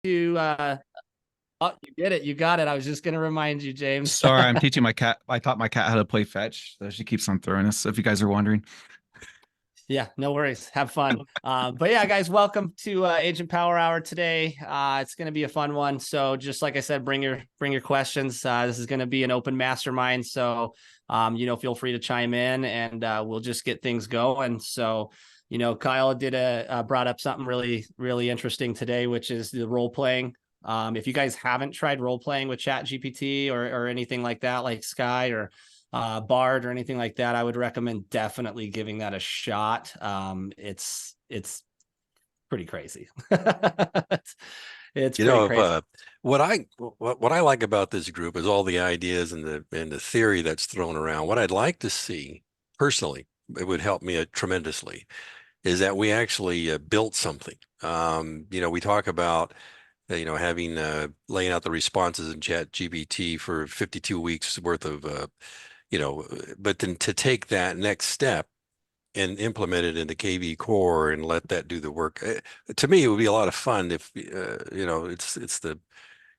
to oh, you did it. You got it. I was just going to remind you, James. Sorry, I'm teaching my cat. I taught my cat how to play fetch, so she keeps on throwing us. If you guys are wondering, Yeah, no worries. Have fun. But yeah, guys, welcome to Agent Power Hour today. It's going to be a fun one. So just like I said, bring your questions. This is going to be an open mastermind. So, feel free to chime in and we'll just get things going. So, Kyle brought up something really, really interesting today, which is the role playing. If you guys haven't tried role playing with ChatGPT or anything like that, like Sky or Bard or anything like that, I would recommend definitely giving that a shot. It's pretty crazy. it's You pretty know, if crazy. what I like about this group is all the ideas and the theory that's thrown around. What I'd like to see personally, it would help me tremendously, is that we actually built something. We talk about having laying out the responses in ChatGPT for 52 weeks worth of but then to take that next step and implement it into KV Core and let that do the work. To me, it would be a lot of fun if it's the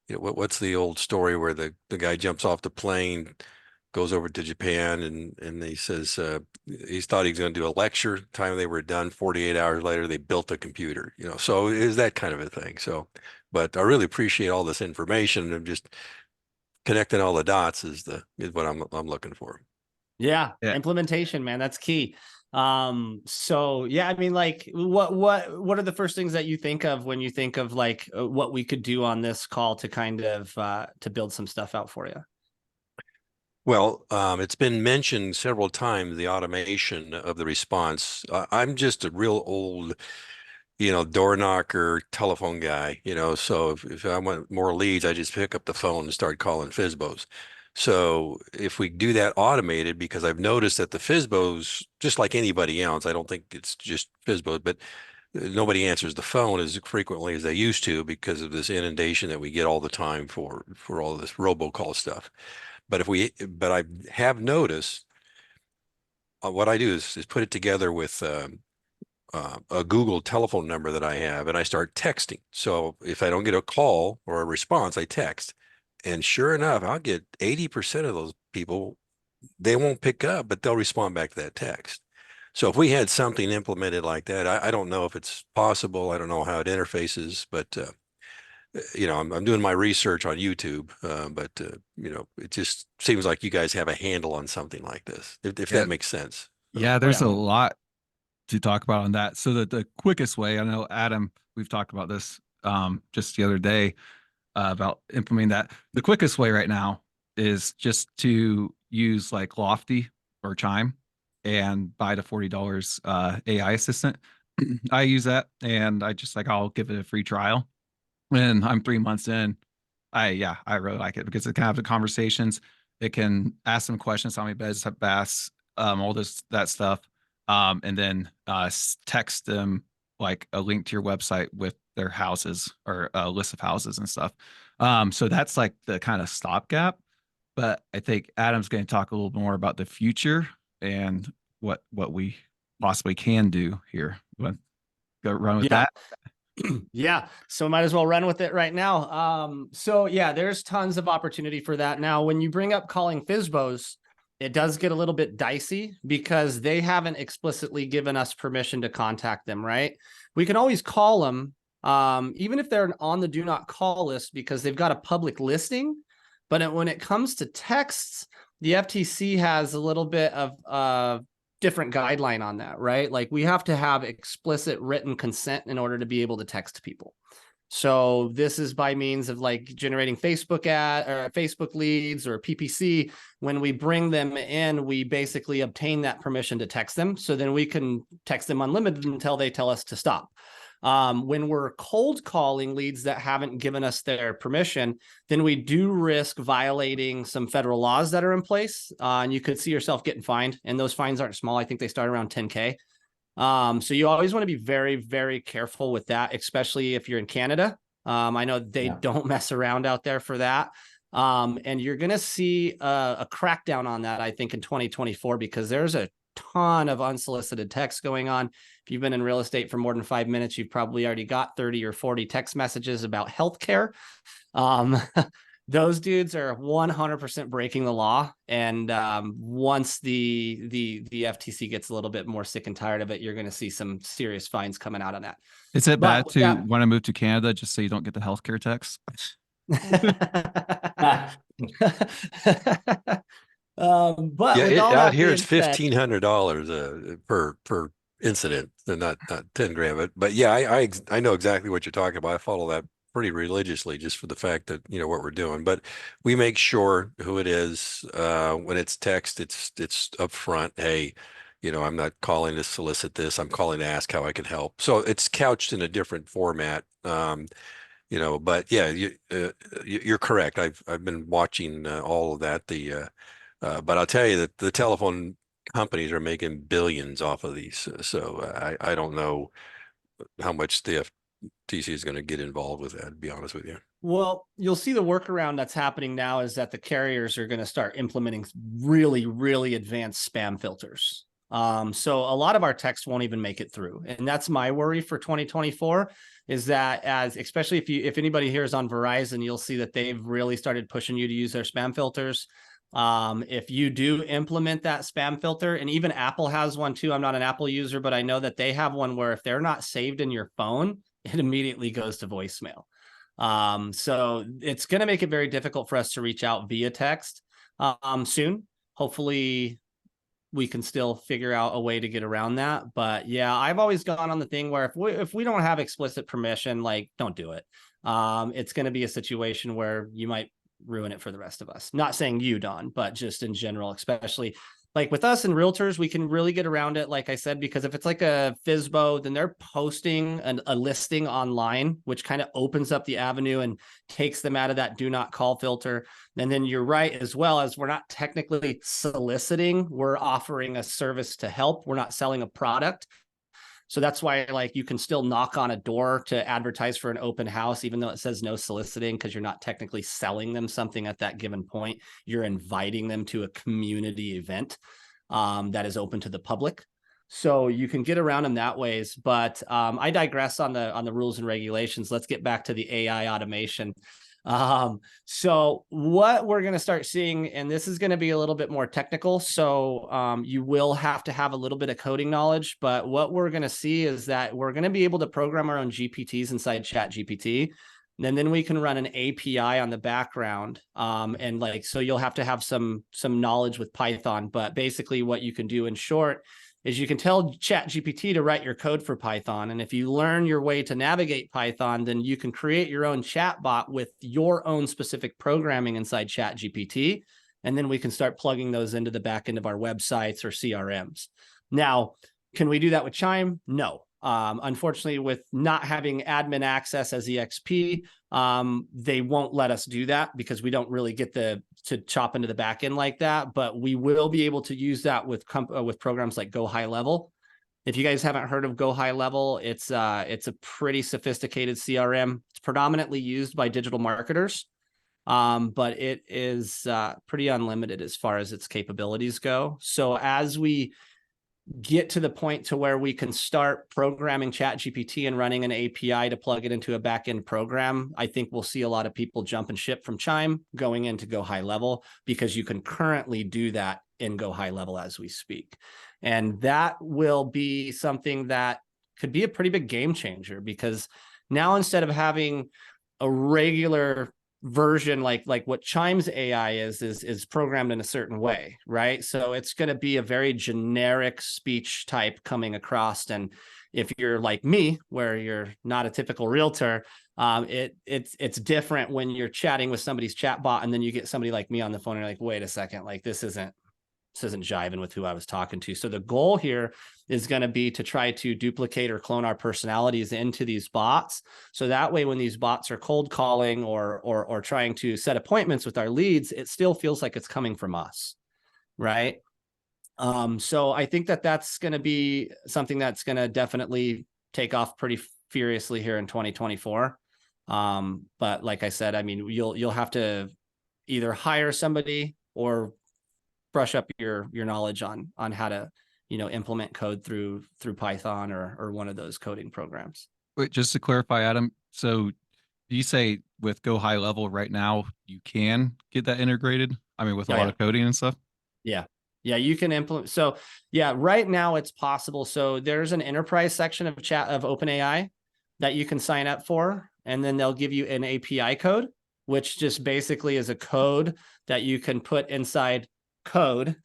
what's the old story where the guy jumps off the plane, goes over to Japan, and he says he thought he was going to do a lecture. Time they were done, 48 hours later, they built a computer. So it is that kind of a thing. So, but I really appreciate all this information and just connecting all the dots is what I'm looking for. Yeah, yeah, implementation, man, that's key. So yeah, I mean, like, what are the first things that you think of when you think of like what we could do on this call to kind of to build some stuff out for you? Well, it's been mentioned several times, the automation of the response. I'm just a real old, door knocker, telephone guy, so if I want more leads, I just pick up the phone and start calling FISBOs. So if we do that automated, because I've noticed that the FISBOs, just like anybody else, I don't think it's just FISBOs, but nobody answers the phone as frequently as they used to because of this inundation that we get all the time for all this robocall stuff. But I have noticed what I do is put it together with a Google telephone number that I have, and I start texting. So if I don't get a call or a response, I text. And sure enough, I'll get 80% of those people, they won't pick up, but they'll respond back to that text. So if we had something implemented like that, I don't know if it's possible. I don't know how it interfaces, but I'm doing my research on YouTube, but it just seems like you guys have a handle on something like this, if yeah, that makes sense. So, yeah. Oh There's yeah. a lot to talk about on that. So the quickest way, I know Adam, we've talked about this just the other day about implementing that. The quickest way right now is just to use like Lofty or Chime and buy the $40 AI assistant. I use that and I just like I'll give it a free trial. And I'm 3 months in. I really like it because it can have the conversations. It can ask them questions, how many beds have baths, all this that stuff, and then text them like a link to your website with their houses or a list of houses and stuff. So that's like the kind of stopgap. But I think Adam's going to talk a little more about the future and what we possibly can do here. Want to go run with Yeah. that? Yeah, so might as well run with it right now. So yeah, there's tons of opportunity for that. Now, when you bring up calling FISBOs, it does get a little bit dicey because they haven't explicitly given us permission to contact them, right? We can always call them, even if they're on the do not call list because they've got a public listing. But when it comes to texts, the FTC has a little bit of different guideline on that, right? Like we have to have explicit written consent in order to be able to text people. So this is by means of like generating Facebook ad or Facebook leads or PPC. When we bring them in, we basically obtain that permission to text them. So then we can text them unlimited until they tell us to stop. When we're cold calling leads that haven't given us their permission, then we do risk violating some federal laws that are in place. And you could see yourself getting fined. And those fines aren't small. I think they start around 10K. So you always want to be very, very careful with that, especially if you're in Canada. I know they don't mess around out there for that. And you're going to see a crackdown on that, I think, in 2024, because there's a ton of unsolicited text going on. If you've been in real estate for more than 5 minutes, you've probably already got 30 or 40 text messages about healthcare. Those dudes are 100% breaking the law. And once the FTC gets a little bit more sick and tired of it, you're going to see some serious fines coming out on that. Is it But bad to want to move to Canada just so you don't get the healthcare tax? But Yeah, with all out that here it's being said, $1,500 per incident, and not 10 grand. But yeah, I know exactly what you're talking about. I follow that pretty religiously just for the fact that what we're doing. But we make sure who it is. When it's text, it's upfront. Hey, I'm not calling to solicit this. I'm calling to ask how I can help. So it's couched in a different format. But yeah, you're correct. I've been watching all of that. But I'll tell you that the telephone companies are making billions off of these. So I don't know how much the FTC is going to get involved with that, to be honest with you. well, you'll see the workaround that's happening now is that the carriers are going to start implementing really, really advanced spam filters. So a lot of our text won't even make it through. And that's my worry for 2024 is that especially if anybody here is on Verizon, you'll see that they've really started pushing you to use their spam filters. If you do implement that spam filter, and even Apple has one too. I'm not an Apple user, but I know that they have one where if they're not saved in your phone, it immediately goes to voicemail. So it's going to make it very difficult for us to reach out via text soon. Hopefully we can still figure out a way to get around that. But yeah, I've always gone on the thing where if we don't have explicit permission, like don't do it. It's going to be a situation where you might ruin it for the rest of us. Not saying you, Don, but just in general, especially like with us and realtors, we can really get around it. Like I said, because if it's like a FSBO, then they're posting a listing online, which kind of opens up the avenue and takes them out of that do not call filter. And then you're right, as well as we're not technically soliciting, we're offering a service to help. We're not selling a product. So that's why like you can still knock on a door to advertise for an open house, even though it says no soliciting, because you're not technically selling them something at that given point. You're inviting them to a community event that is open to the public. So you can get around them that ways. But I digress on the rules and regulations. Let's get back to the AI automation. So what we're going to start seeing, and this is going to be a little bit more technical, so you will have to have a little bit of coding knowledge, but what we're going to see is that we're going to be able to program our own GPTs inside ChatGPT, and then we can run an API on the background, and like, so you'll have to have some knowledge with Python, but basically what you can do in short is you can tell ChatGPT to write your code for Python. And if you learn your way to navigate Python, then you can create your own chatbot with your own specific programming inside ChatGPT. And then we can start plugging those into the back end of our websites or CRMs. Now, can we do that with Chime? No. Unfortunately, with not having admin access as EXP, they won't let us do that because we don't really get to chop into the back end like that. But we will be able to use that with programs like Go High Level. If you guys haven't heard of Go High Level, it's a pretty sophisticated CRM. It's predominantly used by digital marketers, but it is pretty unlimited as far as its capabilities go. So as we get to the point to where we can start programming ChatGPT and running an API to plug it into a backend program, I think we'll see a lot of people jump and ship from Chime going into Go High Level, because you can currently do that in Go High Level as we speak. And that will be something that could be a pretty big game changer, because now instead of having a regular version like what Chime's AI is programmed in a certain way, right? So it's going to be a very generic speech type coming across. And if you're like me, where you're not a typical realtor, it's different when you're chatting with somebody's chatbot and then you get somebody like me on the phone and you're like, wait a second, like this isn't jiving with who I was talking to. So the goal here is going to be to try to duplicate or clone our personalities into these bots. So that way, when these bots are cold calling or trying to set appointments with our leads, it still feels like it's coming from us, right? So I think that that's going to be something that's going to definitely take off pretty furiously here in 2024. But like I said, I mean, you'll have to either hire somebody or brush up your knowledge on how to implement code through Python or one of those coding programs. Wait, just to clarify, Adam, so you say with Go High Level right now, you can get that integrated? I mean, with a lot of coding and stuff? Yeah. Yeah, you can implement. So yeah, right now it's possible. So there's an enterprise section of OpenAI that you can sign up for, and then they'll give you an API code, which just basically is a code that you can put inside code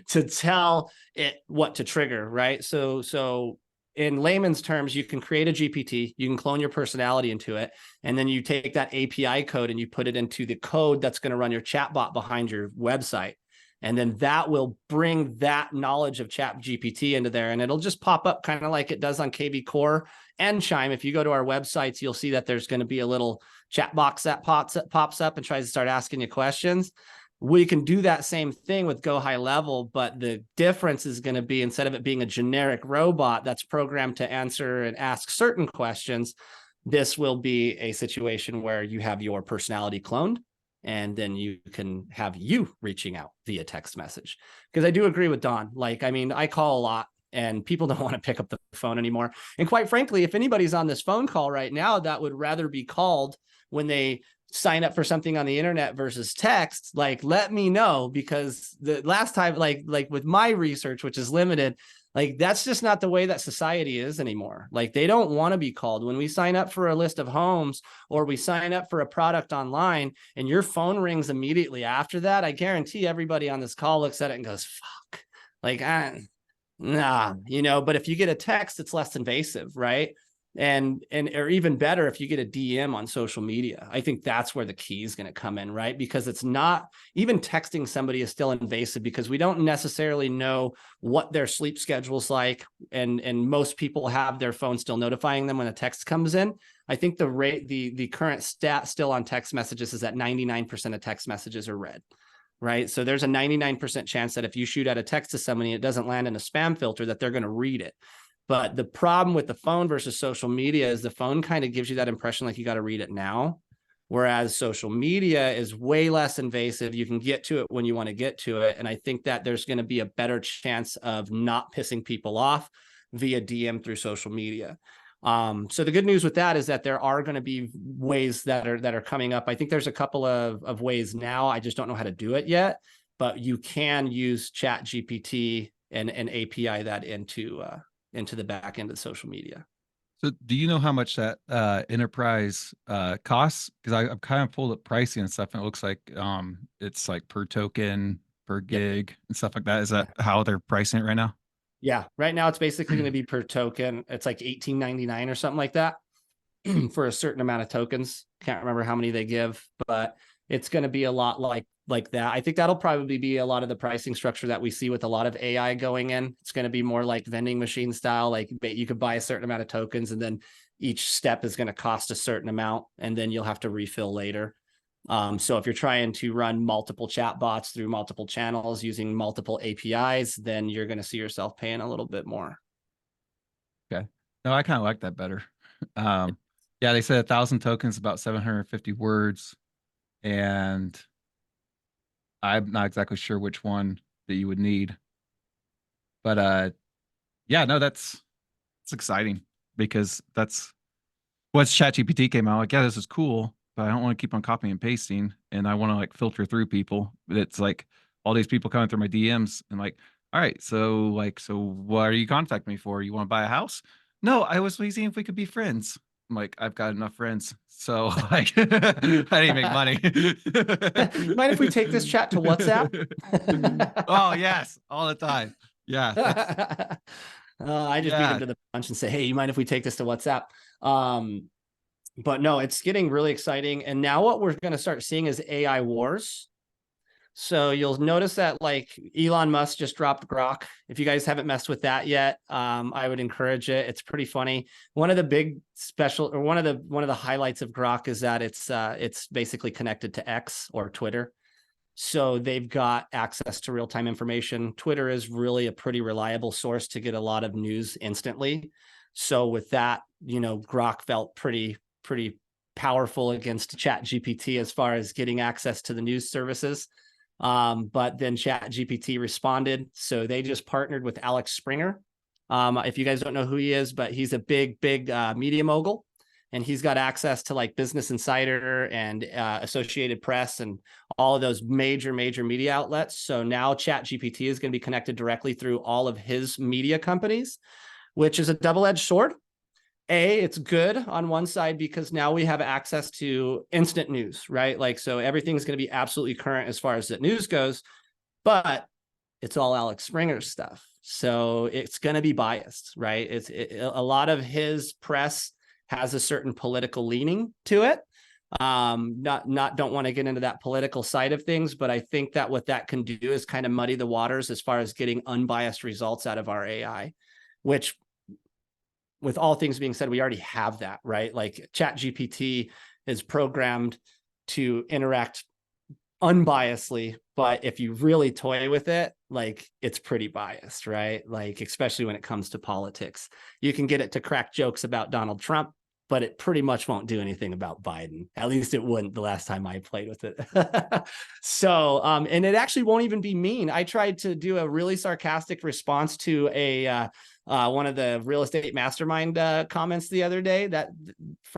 to tell it what to trigger, right? So in layman's terms, you can create a GPT, you can clone your personality into it, and then you take that API code and you put it into the code that's going to run your chatbot behind your website. And then that will bring that knowledge of ChatGPT into there, and it'll just pop up kind of like it does on KV Core and Chime. If you go to our websites, you'll see that there's going to be a little chat box that pops up and tries to start asking you questions. We can do that same thing with Go High Level, but the difference is going to be, instead of it being a generic robot that's programmed to answer and ask certain questions, this will be a situation where you have your personality cloned, and then you can have you reaching out via text message. Because I do agree with Don. Like, I mean, I call a lot and people don't want to pick up the phone anymore. And quite frankly, if anybody's on this phone call right now that would rather be called when they sign up for something on the internet versus text, like, let me know, because the last time, like with my research, which is limited, like, that's just not the way that society is anymore. Like, they don't want to be called. When we sign up for a list of homes or we sign up for a product online and your phone rings immediately after that, I guarantee everybody on this call looks at it and goes, fuck, like, nah, but if you get a text, it's less invasive, right? And or even better, if you get a DM on social media, I think that's where the key is going to come in, right? Because it's not, even texting somebody is still invasive, because we don't necessarily know what their sleep schedule's like. And most people have their phone still notifying them when a text comes in. I think the current stat still on text messages is that 99% of text messages are read. Right. So there's a 99% chance that if you shoot out a text to somebody, it doesn't land in a spam filter, that they're going to read it. But the problem with the phone versus social media is the phone kind of gives you that impression like you got to read it now. Whereas social media is way less invasive. You can get to it when you want to get to it. And I think that there's going to be a better chance of not pissing people off via DM through social media. So the good news with that is that there are going to be ways that are coming up. I think there's a couple of ways now. I just don't know how to do it yet, but you can use ChatGPT and API that into the back end of social media. So do you know how much that enterprise costs? Because I've kind of pulled up pricing and stuff, and it looks like it's like per token, per gig, and stuff like that. Is that how they're pricing it right now? Yeah, right now it's basically going to be per token. It's like $18.99 or something like that for a certain amount of tokens. Can't remember how many they give, but it's going to be a lot like that. I think that'll probably be a lot of the pricing structure that we see with a lot of AI going in. It's going to be more like vending machine style. Like, you could buy a certain amount of tokens, and then each step is going to cost a certain amount, and then you'll have to refill later. So if you're trying to run multiple chatbots through multiple channels using multiple APIs, then you're going to see yourself paying a little bit more. Okay. No, I kind of like that better. Yeah, they said 1,000 tokens, about 750 words. And I'm not exactly sure which one that you would need. But yeah, no, it's exciting, because that's once ChatGPT came out, like, yeah, this is cool, but I don't want to keep on copying and pasting, and I want to like filter through people. But it's like all these people coming through my DMs and like, all right, so what are you contacting me for? You want to buy a house? No, I was seeing if we could be friends. I'm like, I've got enough friends, so like, I didn't make money. Mind if we take this chat to WhatsApp? Oh yes, all the time. Yeah, I just beat him to the punch and say, hey, you mind if we take this to WhatsApp? But no, it's getting really exciting. And now what we're going to start seeing is AI wars. So you'll notice that, like, Elon Musk just dropped Grok. If you guys haven't messed with that yet, I would encourage it. It's pretty funny. One of the big one of the highlights of Grok is that it's basically connected to X or Twitter. So they've got access to real-time information. Twitter is really a pretty reliable source to get a lot of news instantly. So with that, Grok felt pretty powerful against ChatGPT as far as getting access to the news services. But then ChatGPT responded. So they just partnered with Alex Springer. If you guys don't know who he is, but he's a big media mogul. And he's got access to like Business Insider and Associated Press and all of those major media outlets. So now ChatGPT is going to be connected directly through all of his media companies, which is a double-edged sword. It's good on one side because now we have access to instant news, right? Like, so everything's going to be absolutely current as far as the news goes, but it's all Alex Springer's stuff. So it's going to be biased, right? A lot of his press has a certain political leaning to it. Don't want to get into that political side of things, but I think that what that can do is kind of muddy the waters as far as getting unbiased results out of our AI, which, with all things being said, we already have that, right? Like ChatGPT is programmed to interact unbiasedly, but if you really toy with it, like it's pretty biased, right? Like, especially when it comes to politics, you can get it to crack jokes about Donald Trump, but it pretty much won't do anything about Biden. At least it wouldn't the last time I played with it. So, and it actually won't even be mean. I tried to do a really sarcastic response to one of the real estate mastermind comments the other day. That,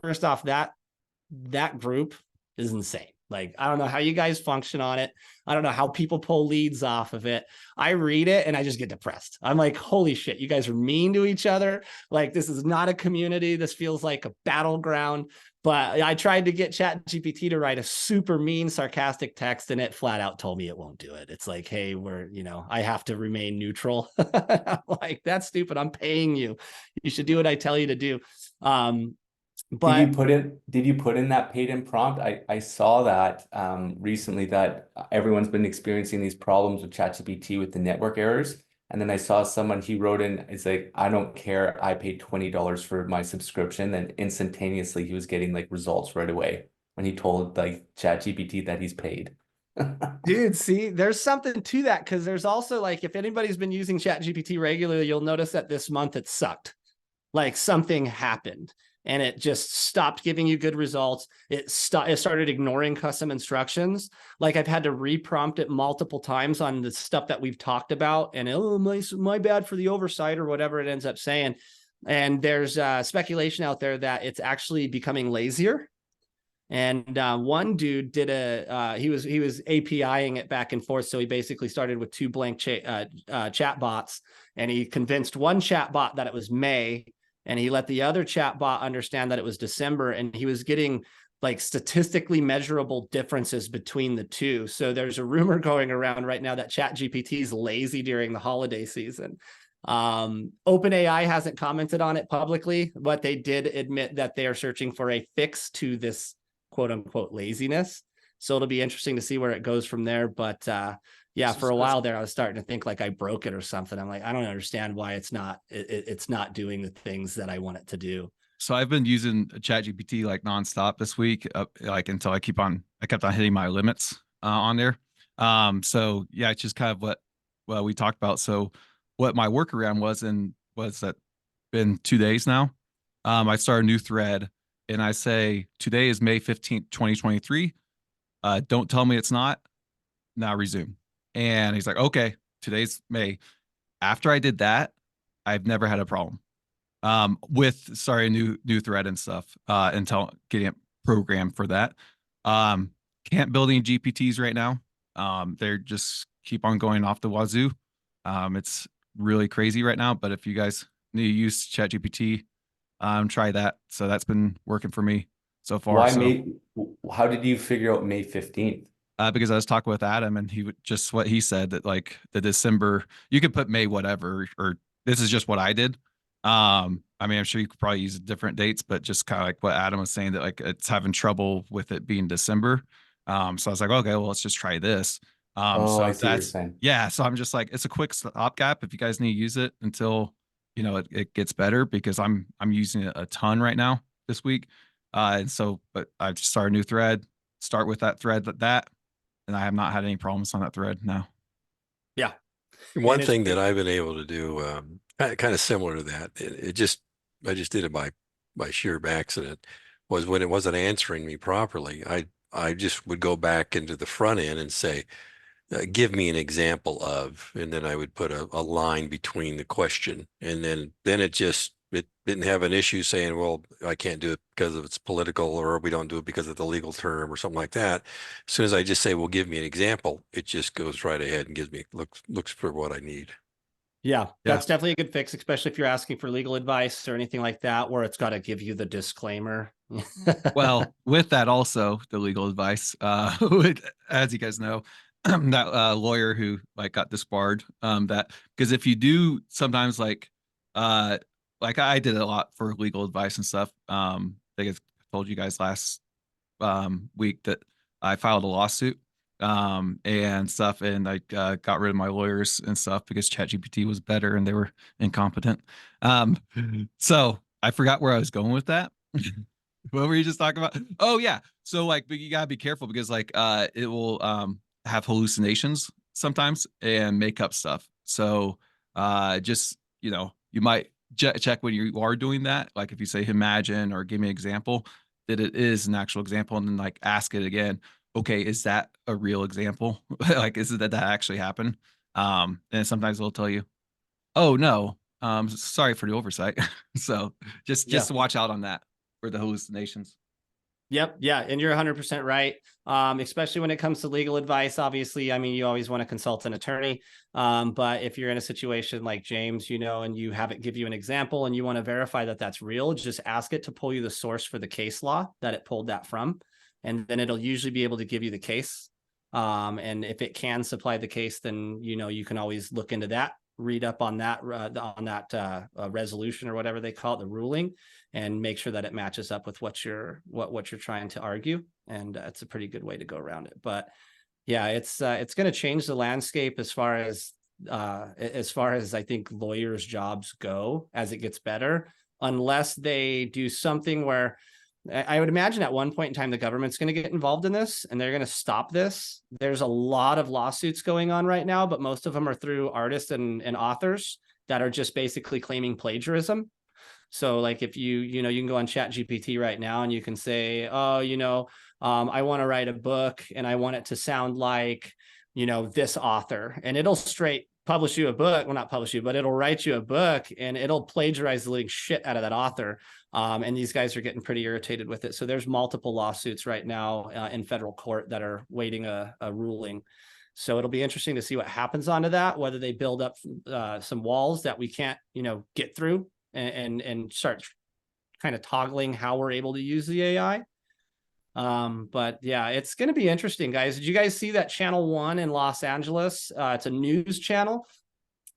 first off, that group is insane. Like, I don't know how you guys function on it. I don't know how people pull leads off of it. I read it and I just get depressed. I'm like, holy shit, you guys are mean to each other. Like, this is not a community. This feels like a battleground. But I tried to get ChatGPT to write a super mean, sarcastic text, and it flat out told me it won't do it. It's like, hey, I have to remain neutral. I'm like, that's stupid. I'm paying you. You should do what I tell you to do. But did you put in that paid in prompt? I saw that recently that everyone's been experiencing these problems with ChatGPT with the network errors. And then I saw someone, he wrote in, it's like, I don't care. I paid $20 for my subscription. And instantaneously he was getting like results right away when he told like ChatGPT that he's paid. dude, see, there's something to that, because there's also, like, if anybody's been using ChatGPT regularly, you'll notice that this month it sucked. Like, something happened and it just stopped giving you good results. It started ignoring custom instructions. Like, I've had to reprompt it multiple times on the stuff that we've talked about, and my bad for the oversight, or whatever it ends up saying. And there's speculation out there that it's actually becoming lazier. And one dude did he was APIing it back and forth. So he basically started with two blank chat bots, and he convinced one chat bot that it was May, and he let the other chat bot understand that it was December, and he was getting like statistically measurable differences between the two. So there's a rumor going around right now that ChatGPT is lazy during the holiday season. OpenAI hasn't commented on it publicly, but they did admit that they are searching for a fix to this quote unquote laziness. So it'll be interesting to see where it goes from there. But yeah, for a while there, I was starting to think like I broke it or something. I'm like, I don't understand why it's not doing the things that I want it to do. So I've been using ChatGPT like nonstop this week, like until I kept on hitting my limits on there. So yeah, it's just kind of what we talked about. So what my workaround was that been 2 days now. I start a new thread and I say, today is May 15th, 2023. Don't tell me it's not. Now resume. And he's like, okay, today's May. After I did that, I've never had a problem with new thread and stuff until getting it programmed for that. Can't build any GPTs right now. They're just keep on going off the wazoo. It's really crazy right now, but if you guys need to use ChatGPT, try that. So that's been working for me so far. How did you figure out May 15th? Because I was talking with Adam, and just what he said, that like the December, you could put May whatever, or this is just what I did. I mean, I'm sure you could probably use different dates, but just kind of like what Adam was saying, that like it's having trouble with it being December. So I was like, okay, well, let's just try this. So I see what you're saying. Yeah. So I'm just like, it's a quick stopgap if you guys need to use it until it gets better, because I'm using it a ton right now this week. And so, but I've just started a new thread. Start with that thread and I have not had any problems on that thread now. Yeah. One thing that I've been able to do, kind of similar to that, I just did it by sheer accident, was when it wasn't answering me properly, I just would go back into the front end and say, give me an example of, and then I would put a line between the question, and then it didn't have an issue saying, well, I can't do it because of it's political, or we don't do it because of the legal term or something like that. As soon as I just say, well, give me an example, it just goes right ahead and gives me looks for what I need. Yeah, Yeah. that's definitely a good fix, especially if you're asking for legal advice or anything like that, where it's got to give you the disclaimer. Well, with that also the legal advice, as you guys know, that lawyer who like got disbarred, that because if you do sometimes like I did a lot for legal advice and stuff. I think I told you guys last week that I filed a lawsuit and stuff, and I got rid of my lawyers and stuff because ChatGPT was better and they were incompetent. So I forgot where I was going with that. What were you just talking about? Oh yeah. So like, but you gotta be careful because like it will have hallucinations sometimes and make up stuff. So just you might check when you are doing that. Like if you say imagine or give me an example, that it is an actual example, and then like ask it again. Okay, is that a real example? Like, is it that actually happened? And sometimes they'll tell you, oh no, sorry for the oversight. So just watch out on that for the hallucinations. Yep. Yeah. And you're 100% right. Especially when it comes to legal advice. Obviously, I mean, you always want to consult an attorney. But if you're in a situation like James, and you have it give you an example and you want to verify that that's real, just ask it to pull you the source for the case law that it pulled that from. And then it'll usually be able to give you the case. And if it can supply the case, then, you can always look into that, read up on that, resolution or whatever they call it, the ruling, and make sure that it matches up with what you're trying to argue. And it's a pretty good way to go around it. But yeah, it's going to change the landscape as far as I think lawyers' jobs go as it gets better, unless they do something where I would imagine at one point in time, the government's going to get involved in this and they're going to stop this. There's a lot of lawsuits going on right now, but most of them are through artists and authors that are just basically claiming plagiarism. So like if you can go on ChatGPT right now and you can say, oh, I want to write a book and I want it to sound like, this author, and it'll straight publish you a book. Well, not publish you, but it'll write you a book and it'll plagiarize the living shit out of that author. And these guys are getting pretty irritated with it. So there's multiple lawsuits right now in federal court that are waiting a ruling. So it'll be interesting to see what happens onto that, whether they build up some walls that we can't, get through and start kind of toggling how we're able to use the AI. But yeah, it's going to be interesting, guys. Did you guys see that Channel 1 in Los Angeles? It's a news channel.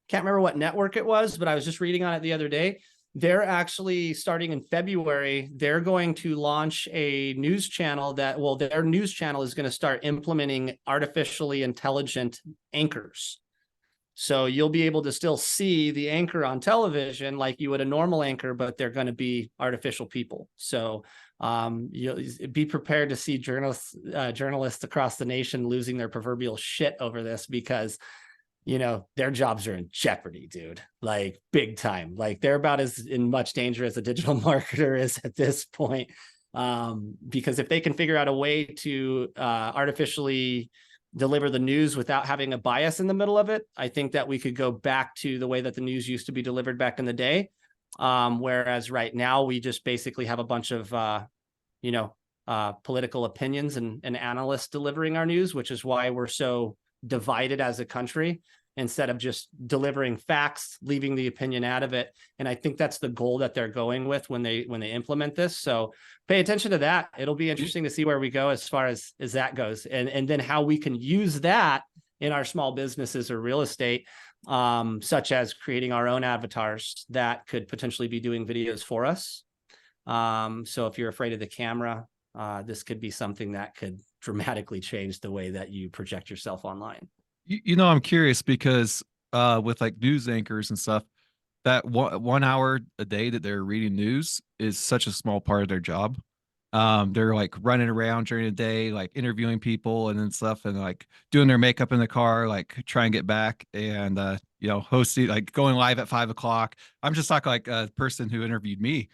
Can't remember what network it was, but I was just reading on it the other day. They're actually starting in February. They're going to launch a news channel their news channel is going to start implementing artificially intelligent anchors. So you'll be able to still see the anchor on television like you would a normal anchor, but they're going to be artificial people. So you'll be prepared to see journalists across the nation losing their proverbial shit over this because, their jobs are in jeopardy, dude, like big time. Like they're about as in much danger as a digital marketer is at this point. Because if they can figure out a way to artificially deliver the news without having a bias in the middle of it, I think that we could go back to the way that the news used to be delivered back in the day. Whereas right now we just basically have a bunch of, political opinions and analysts delivering our news, which is why we're so divided as a country instead of just delivering facts, leaving the opinion out of it. And I think that's the goal that they're going with when they implement this. So pay attention to that. It'll be interesting to see where we go as far as that goes, and then how we can use that in our small businesses or real estate, such as creating our own avatars that could potentially be doing videos for us. So if you're afraid of the camera, this could be something that could dramatically change the way that you project yourself online. I'm curious because with like news anchors and stuff, that 1 hour a day that they're reading news is such a small part of their job. They're like running around during the day, like interviewing people and then stuff, and like doing their makeup in the car, like try and get back and hosting, like going live at 5 o'clock. I'm just talking like a person who interviewed me.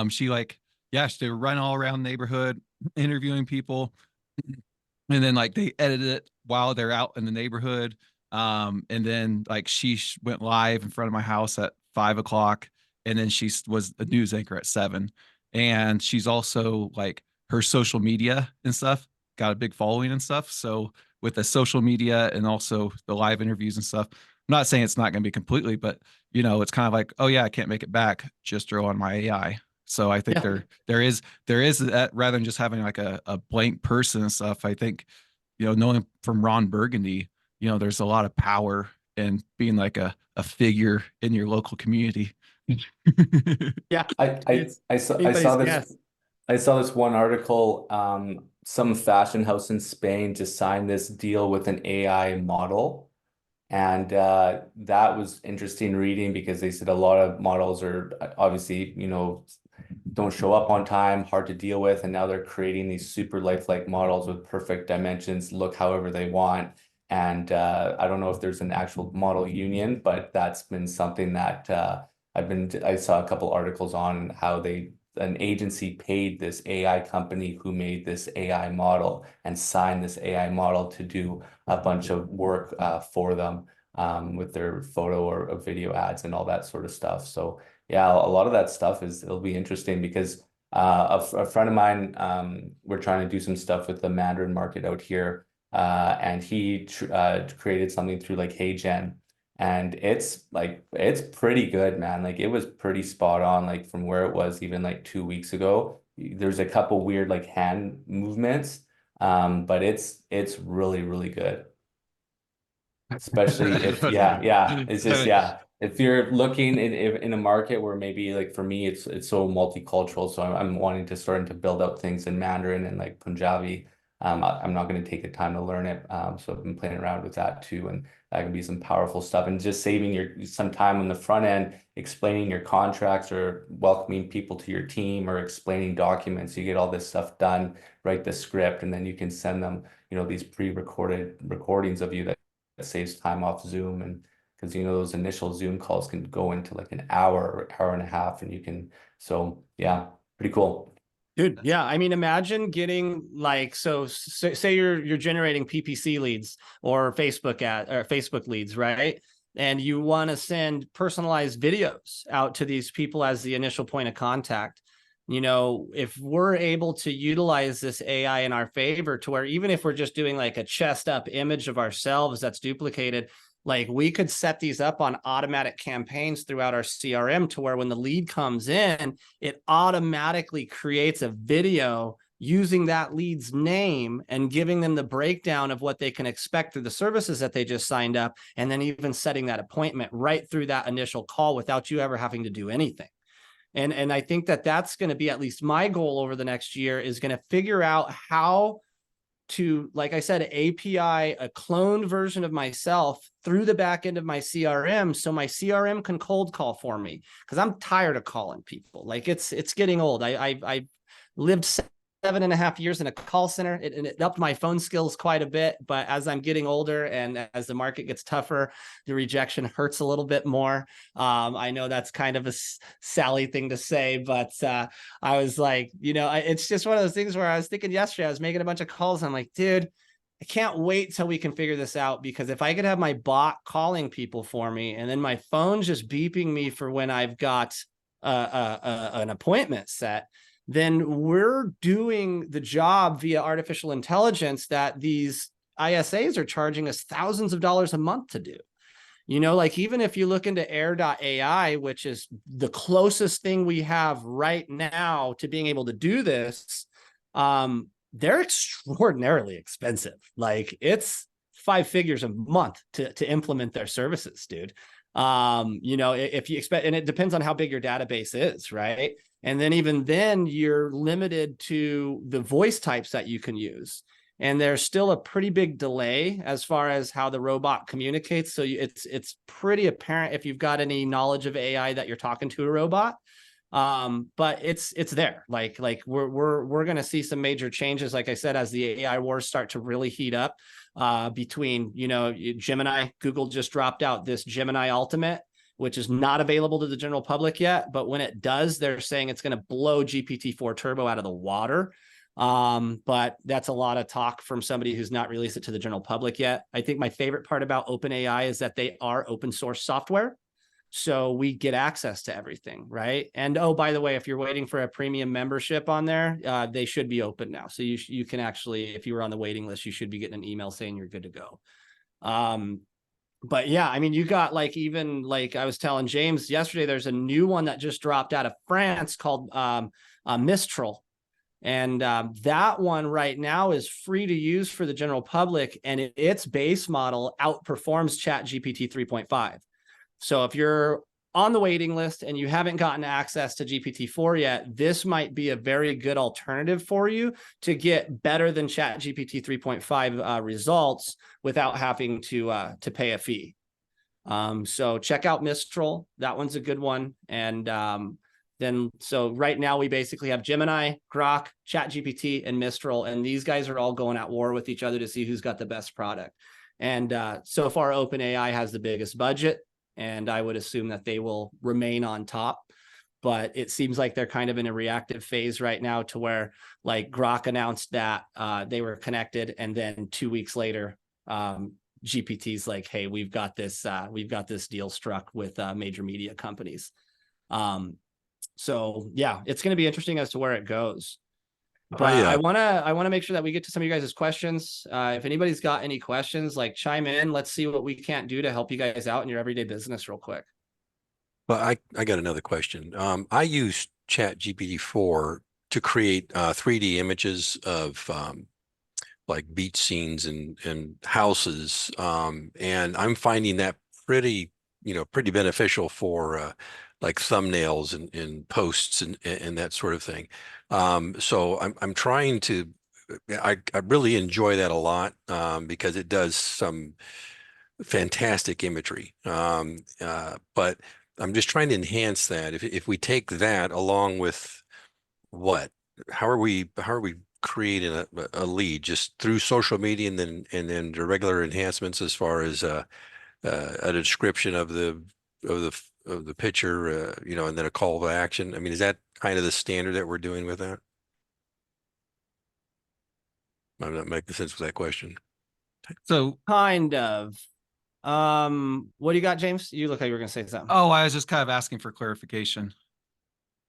She they run all around the neighborhood interviewing people, and then like they edit it, while they're out in the neighborhood. And then like she went live in front of my house at 5 o'clock, and then she was a news anchor at 7. And she's also like her social media and stuff got a big following and stuff. So with the social media and also the live interviews and stuff, I'm not saying it's not going to be completely, but it's kind of like, oh yeah, I can't make it back. Just throw on my AI. So I think Yeah. there is that, rather than just having like a blank person and stuff. I think, knowing from Ron Burgundy, there's a lot of power in being like a figure in your local community. Yeah. I It's I saw anybody's this. guess. I saw this one article. Some fashion house in Spain just signed this deal with an AI model, and that was interesting reading because they said a lot of models are obviously, don't show up on time, hard to deal with, and now they're creating these super lifelike models with perfect dimensions, look however they want. And I don't know if there's an actual model union, but that's been something that I saw a couple articles on how an agency paid this AI company who made this AI model and signed this AI model to do a bunch of work for them with their photo or video ads and all that sort of stuff. So yeah, a lot of that stuff it'll be interesting because a friend of mine, we're trying to do some stuff with the Mandarin market out here, and he created something through like HeyGen, and it's pretty good, man. Like it was pretty spot on, like from where it was even like 2 weeks ago. There's a couple weird like hand movements, but it's really, really good. Especially if, yeah, it's just, yeah. If you're looking in a market where maybe like for me, it's so multicultural. So I'm wanting to starting to build out things in Mandarin and like Punjabi. I'm not going to take the time to learn it. So I've been playing around with that too. And that can be some powerful stuff, and just saving some time on the front end, explaining your contracts or welcoming people to your team or explaining documents. You get all this stuff done, write the script, and then you can send them, these pre-recorded recordings of you that saves time off Zoom. And because those initial Zoom calls can go into like an hour or hour and a half, and so yeah, pretty cool. Dude, yeah. I mean, imagine getting like, so say you're generating PPC leads or Facebook leads, right? And you want to send personalized videos out to these people as the initial point of contact. If we're able to utilize this AI in our favor to where even if we're just doing like a chest up image of ourselves that's duplicated, like we could set these up on automatic campaigns throughout our CRM to where when the lead comes in, it automatically creates a video using that lead's name and giving them the breakdown of what they can expect through the services that they just signed up, and then even setting that appointment right through that initial call without you ever having to do anything. And I think that that's going to be at least my goal over the next year, is going to figure out how to, like I said, API a cloned version of myself through the back end of my CRM, so my CRM can cold call for me, because I'm tired of calling people. Like it's getting old. I lived 7.5 years in a call center. It upped my phone skills quite a bit, but as I'm getting older and as the market gets tougher, the rejection hurts a little bit more. I know that's kind of a Sally thing to say, but I was like, it's just one of those things where I was thinking yesterday, I was making a bunch of calls. And I'm like, dude, I can't wait till we can figure this out, because if I could have my bot calling people for me and then my phone just beeping me for when I've got an appointment set, then we're doing the job via artificial intelligence that these ISAs are charging us thousands of dollars a month to do. Like even if you look into Air.ai, which is the closest thing we have right now to being able to do this, they're extraordinarily expensive. Like it's 5 figures a month to implement their services, dude. If you expect, and it depends on how big your database is, right? And then even then you're limited to the voice types that you can use. And there's still a pretty big delay as far as how the robot communicates. So it's pretty apparent if you've got any knowledge of AI that you're talking to a robot. But it's there. Like we're going to see some major changes, like I said, as the AI wars start to really heat up, between, Gemini. Google just dropped out this Gemini Ultimate, which is not available to the general public yet. But when it does, they're saying it's going to blow GPT-4 Turbo out of the water. But that's a lot of talk from somebody who's not released it to the general public yet. I think my favorite part about OpenAI is that they are open source software. So we get access to everything, right? And oh, by the way, if you're waiting for a premium membership on there, they should be open now. So you can actually, if you were on the waiting list, you should be getting an email saying you're good to go. But yeah, I mean, you got like, even like I was telling James yesterday, there's a new one that just dropped out of France called Mistral. And that one right now is free to use for the general public, and its base model outperforms ChatGPT 3.5. So if you're on the waiting list and you haven't gotten access to GPT-4 yet, this might be a very good alternative for you to get better than ChatGPT 3.5 results without having to pay a fee. So check out Mistral. That one's a good one. And so right now we basically have Gemini, Grok, ChatGPT, and Mistral, and these guys are all going at war with each other to see who's got the best product. And so far, OpenAI has the biggest budget, and I would assume that they will remain on top. But it seems like they're kind of in a reactive phase right now, to where like Grok announced that they were connected, and then 2 weeks later, GPT's like, hey, we've got this deal struck with major media companies. So yeah, it's going to be interesting as to where it goes. But I want to make sure that we get to some of you guys' questions. If anybody's got any questions, like chime in. Let's see what we can't do to help you guys out in your everyday business real quick. Well, I got another question. I use ChatGPT-4 to create 3D images of like beach scenes and houses, and I'm finding that pretty beneficial for like thumbnails and posts and that sort of thing. So I'm trying to. I really enjoy that a lot, because it does some fantastic imagery. But I'm just trying to enhance that. If we take that along with what, how are we creating a lead just through social media, and then the regular enhancements as far as a description of the picture, and then a call to action. I mean, is that kind of the standard that we're doing with that? I'm not making sense with that question. So, Kind of. What do you got, James? You look like you were going to say something. oh, I was just kind of asking for clarification.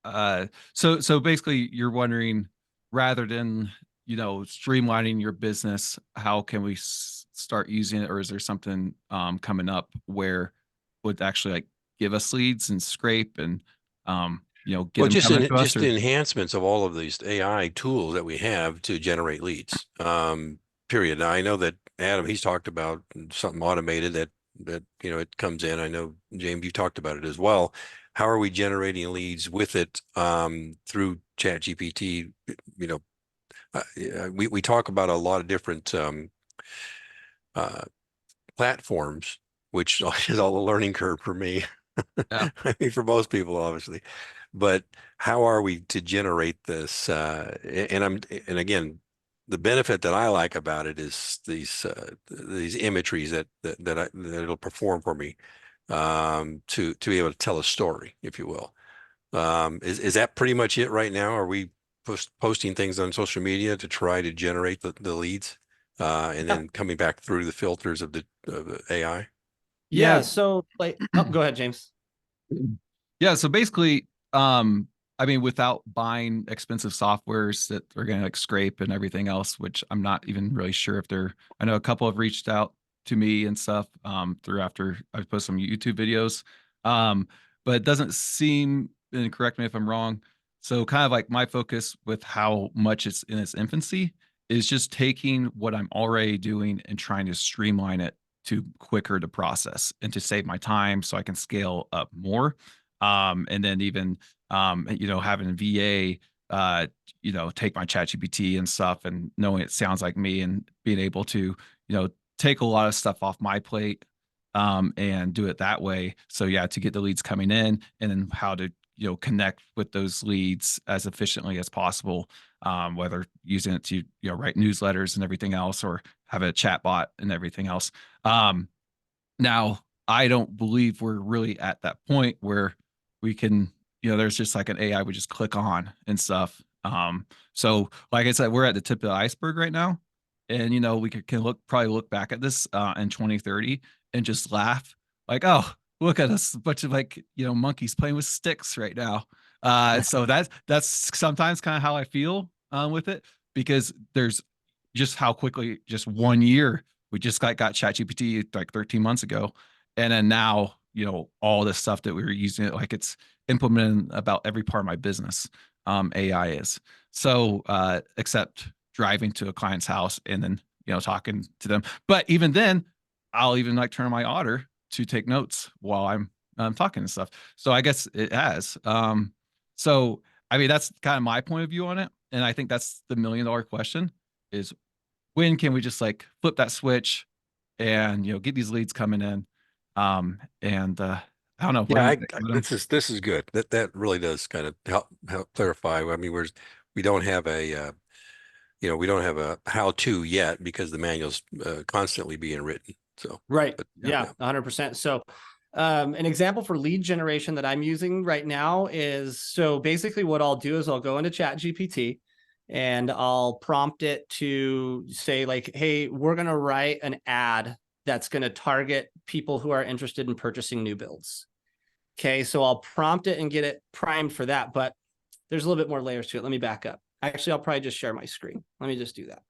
So basically you're wondering, rather than, streamlining your business, how can we start using it? Or is there something coming up where would actually like give us leads and scrape and, get them coming to us? Just enhancements of all of these AI tools that we have to generate leads. Period. Now I know that Adam, he's talked about something automated that it comes in. I know James, you talked about it as well. How are we generating leads with it through ChatGPT? We talk about a lot of different platforms, which is all a learning curve for me. Yeah. I mean, for most people, obviously. But how are we to generate this? And again, the benefit that I like about it is these imageries that it'll perform for me, to be able to tell a story, if you will. Is that pretty much it right now? Are we posting things on social media to try to generate the leads, and then coming back through the filters of the AI? Yeah. So like, go ahead, James. Yeah. So basically, I mean, without buying expensive softwares that are going to like scrape and everything else, which I'm not even really sure if I know a couple have reached out to me and stuff, through after I've posted some YouTube videos. But it doesn't seem, and correct me if I'm wrong. So kind of like my focus with how much it's in its infancy is just taking what I'm already doing and trying to streamline it to quicker to process and to save my time so I can scale up more. And then even, having VA, take my ChatGPT and stuff and knowing it sounds like me and being able to, take a lot of stuff off my plate, and do it that way. So yeah, to get the leads coming in, and then how to, connect with those leads as efficiently as possible, whether using it to, write newsletters and everything else, or have a chat bot and everything else. Now I don't believe we're really at that point where we can, there's just like an AI we just click on and stuff So like I said, we're at the tip of the iceberg right now. And, you know, we can probably look back at this in 2030 and just laugh like, oh, look at us, a bunch of like, you know, monkeys playing with sticks right now. So that's sometimes kind of how I feel with it, because there's just how quickly, just 1 year, we just got ChatGPT like 13 months ago. And then now, you know, all this stuff that we were using it, like it's implemented about every part of my business. AI is. So, except driving to a client's house and then, you know, talking to them. But even then, I'll even like turn on my otter to take notes while I'm talking and stuff. So I guess it has. So I mean, that's kind of my point of view on it. And I think that's the $1 million question is, when can we just like flip that switch and, you know, get these leads coming in? I don't know. What do you Yeah, think, Adam? this is good. That really does kind of help clarify. I mean, we don't have a we don't have a how-to yet because the manual's constantly being written. So, Right. but Yeah, 100%. So, an example for lead generation that I'm using right now is, so basically what I'll do is I'll go into ChatGPT and I'll prompt it to say like, hey, we're going to write an ad that's going to target people who are interested in purchasing new builds. Okay. So I'll prompt it and get it primed for that, but there's a little bit more layers to it. Let me back up. Actually, I'll probably just share my screen. Let me just do that.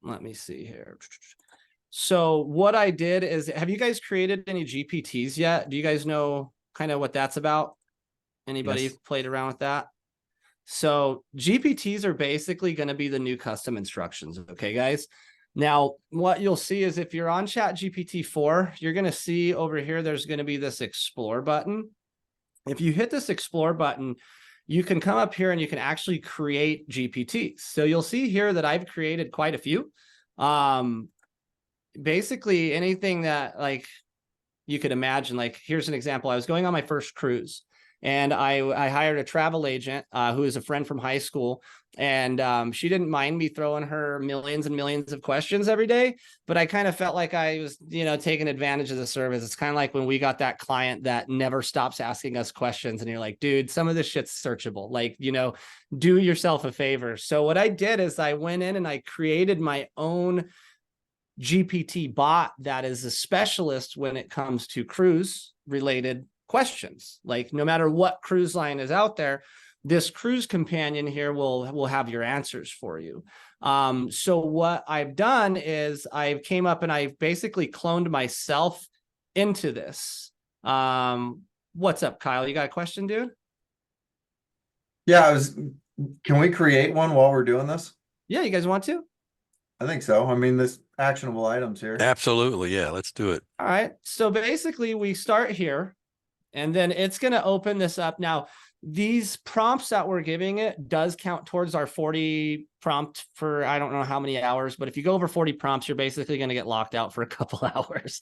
Let me see here. So what I did is, have you guys created any GPTs yet? Do you guys know kind of what that's about? Anybody Yes. played around with that? So GPTs are basically going to be the new custom instructions. Okay, guys. Now, what you'll see is if you're on ChatGPT 4, you're going to see over here, there's going to be this explore button. If you hit this explore button, you can come up here and you can actually create GPTs. So you'll see here that I've created quite a few. Basically anything that like you could imagine. Like, here's an example. I was going on my first cruise and I hired a travel agent who is a friend from high school. And she didn't mind me throwing her millions and millions of questions every day, but I kind of felt like I was, you know, taking advantage of the service. It's kind of like when we got that client that never stops asking us questions and you're like, dude, some of this shit's searchable. Like, you know, do yourself a favor. So what I did is I went in and I created my own GPT bot that is a specialist when it comes to cruise related questions. Like, no matter what cruise line is out there, this cruise companion here will have your answers for you. So what I've done is I came up and I basically cloned myself into this. What's up, Kyle? You got a question, dude? Yeah, can we create one while we're doing this? Yeah, you guys want to? I think so. I mean, this actionable items here. absolutely, yeah, let's do it. All right. So basically we start here and then it's going to open this up. Now, these prompts that we're giving it does count towards our 40 prompt for, I don't know how many hours, but if you go over 40 prompts, you're basically going to get locked out for a couple hours.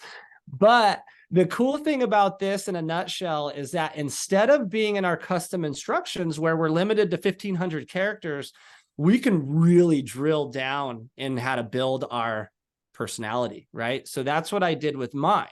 But the cool thing about this in a nutshell is that instead of being in our custom instructions where we're limited to 1,500 characters, we can really drill down in how to build our personality, right? So that's what I did with mine.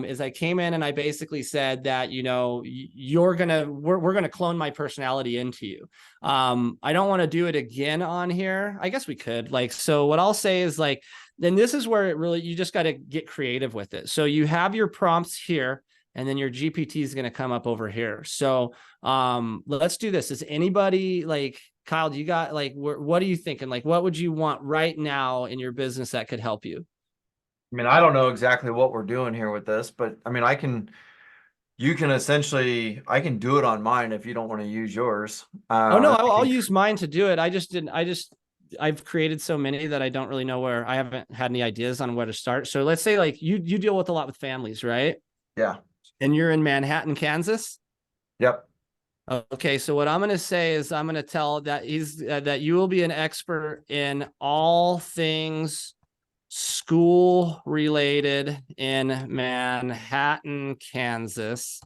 Is I came in and I basically said that, you know, we're gonna clone my personality into you. I don't want to do it again on here. I guess we could, like, so what I'll say is like, then this is where it really, you just got to get creative with it. So you have your prompts here and then your GPT is going to come up over here. So let's do this. Is anybody like, Kyle, do you got like, what are you thinking? Like, what would you want right now in your business that could help you? I mean, I don't know exactly what we're doing here with this, but I mean, you can essentially, I can do it on mine if you don't want to use yours. Oh no, I'll use mine to do it. I've created so many that I don't really know where, I haven't had any ideas on where to start. So let's say like you deal with a lot with families, right? Yeah. And you're in Manhattan, Kansas. Yep. Okay, so what I'm going to say is I'm going to tell that that you will be an expert in all things school related in Manhattan, Kansas.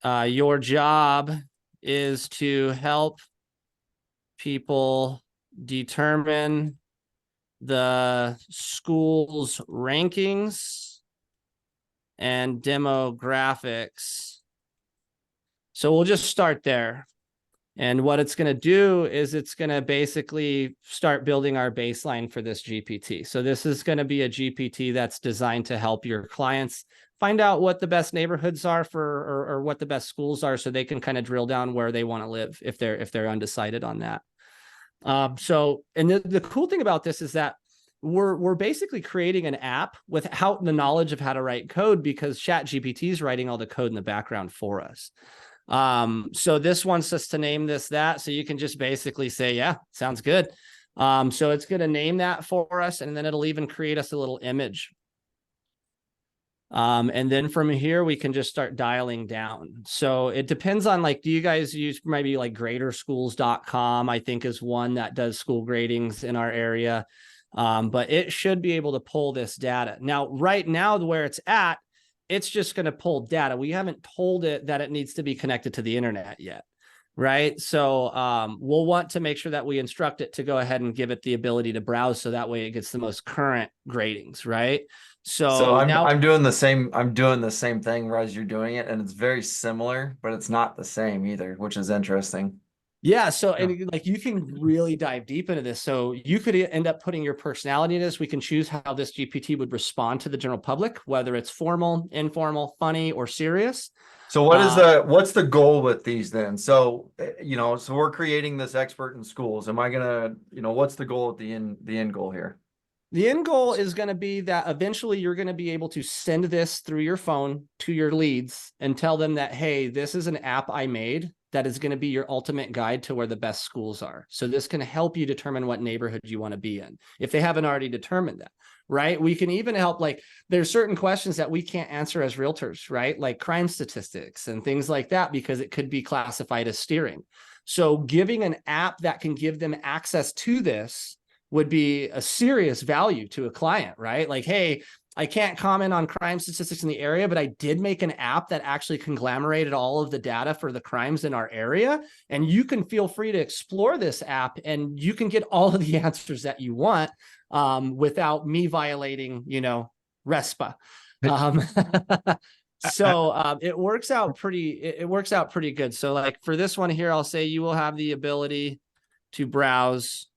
Your job is to help people determine the school's rankings and demographics. So we'll just start there. And what it's going to do is it's going to basically start building our baseline for this GPT. So this is going to be a GPT that's designed to help your clients find out what the best neighborhoods are for, or what the best schools are, so they can kind of drill down where they want to live if they're undecided on that. So, and the cool thing about this is that we're basically creating an app without the knowledge of how to write code, because ChatGPT is writing all the code in the background for us. So this wants us to name this that, so you can just basically say, yeah, sounds good. So it's going to name that for us, and then it'll even create us a little image. And then from here, we can just start dialing down. So it depends on, like, do you guys use maybe like graderschools.com, I think is one that does school gradings in our area. But it should be able to pull this data. Now, right now, where it's at, it's just going to pull data. We haven't told it that it needs to be connected to the internet yet, right? So we'll want to make sure that we instruct it to go ahead and give it the ability to browse, so that way it gets the most current gradings, right? So now I'm doing the same thing as you're doing it, and it's very similar, but it's not the same either, which is interesting. yeah, so and like you can really dive deep into this. So you could end up putting your personality in this. We can choose how this GPT would respond to the general public, whether it's formal, informal, funny, or serious. So what's the goal with these then? So so we're creating this expert in schools. Am I gonna, what's the goal at the end goal here? The end goal is going to be that eventually you're going to be able to send this through your phone to your leads and tell them that, hey, this is an app I made that is going to be your ultimate guide to where the best schools are. So this can help you determine what neighborhood you want to be in, if they haven't already determined that, right? We can even help, like, there's certain questions that we can't answer as realtors, right? Like crime statistics and things like that, because it could be classified as steering. So giving an app that can give them access to this would be a serious value to a client, right? Like, hey, I can't comment on crime statistics in the area, but I did make an app that actually conglomerated all of the data for the crimes in our area. And you can feel free to explore this app, and you can get all of the answers that you want without me violating, RESPA. So it works out pretty good. So like for this one here, I'll say you will have the ability to browse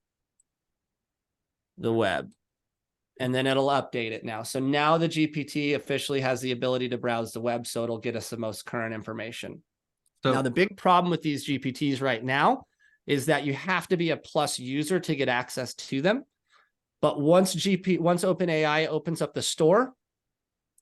the web, and then it'll update it now. So now the GPT officially has the ability to browse the web, so it'll get us the most current information. So now the big problem with these GPTs right now is that you have to be a Plus user to get access to them. But once OpenAI opens up the store,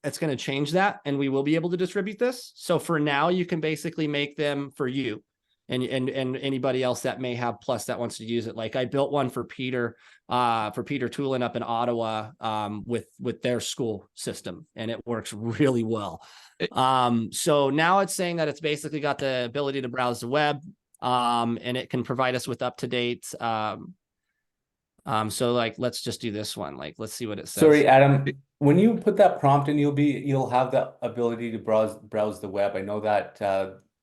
it's going to change that, and we will be able to distribute this. So for now, you can basically make them for you and anybody else that may have Plus that wants to use it. Like I built one for Peter Tulin up in Ottawa with their school system, and it works really well. So now it's saying that it's basically got the ability to browse the web, and it can provide us with up-to-date. So like, let's just do this one. Like, let's see what it says. Sorry, Adam, when you put that prompt in, you'll have the ability to browse the web. I know that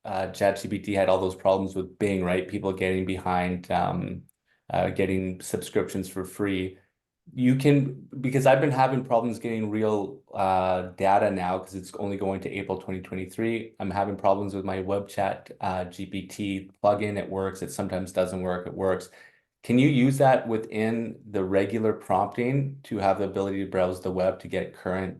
ChatGPT had all those problems with Bing, right? People getting behind, getting subscriptions for free. You can, because I've been having problems getting real data now, because it's only going to April 2023. I'm having problems with my web chat GPT plugin. It works. It sometimes doesn't work. It works. Can you use that within the regular prompting to have the ability to browse the web to get current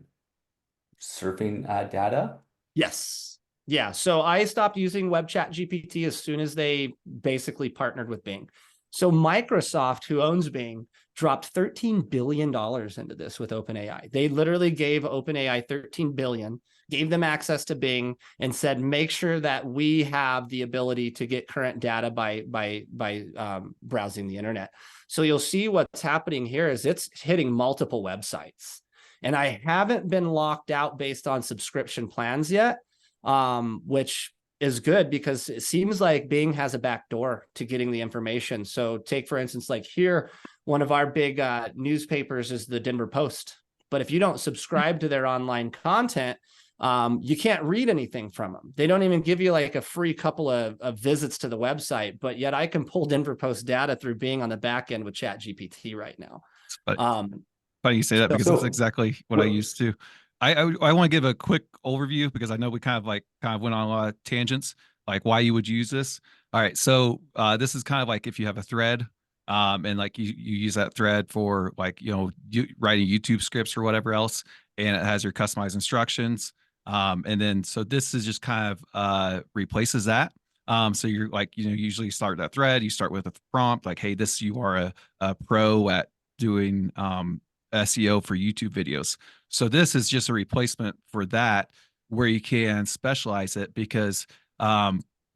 surfing data? Yes. Yeah. So I stopped using web chat GPT as soon as they basically partnered with Bing. So Microsoft, who owns Bing, dropped $13 billion into this with OpenAI. They literally gave OpenAI $13 billion, gave them access to Bing, and said, make sure that we have the ability to get current data by browsing the internet. So you'll see what's happening here is it's hitting multiple websites. And I haven't been locked out based on subscription plans yet, which is good, because it seems like Bing has a back door to getting the information. So take, for instance, like here, one of our big newspapers is the Denver Post. But if you don't subscribe to their online content, you can't read anything from them. They don't even give you like a free couple of visits to the website, but yet I can pull Denver Post data through Bing on the back end with ChatGPT right now. Funny you say that, because that's exactly what I used to. I want to give a quick overview, because I know we kind of went on a lot of tangents, like why you would use this. All right. So this is kind of like if you have a thread, and like you use that thread for like, you writing YouTube scripts or whatever else, and it has your customized instructions. And then so this is just kind of replaces that. So you're like, usually start that thread, you start with a prompt like, hey, you are a pro at doing SEO for YouTube videos. So this is just a replacement for that, where you can specialize it because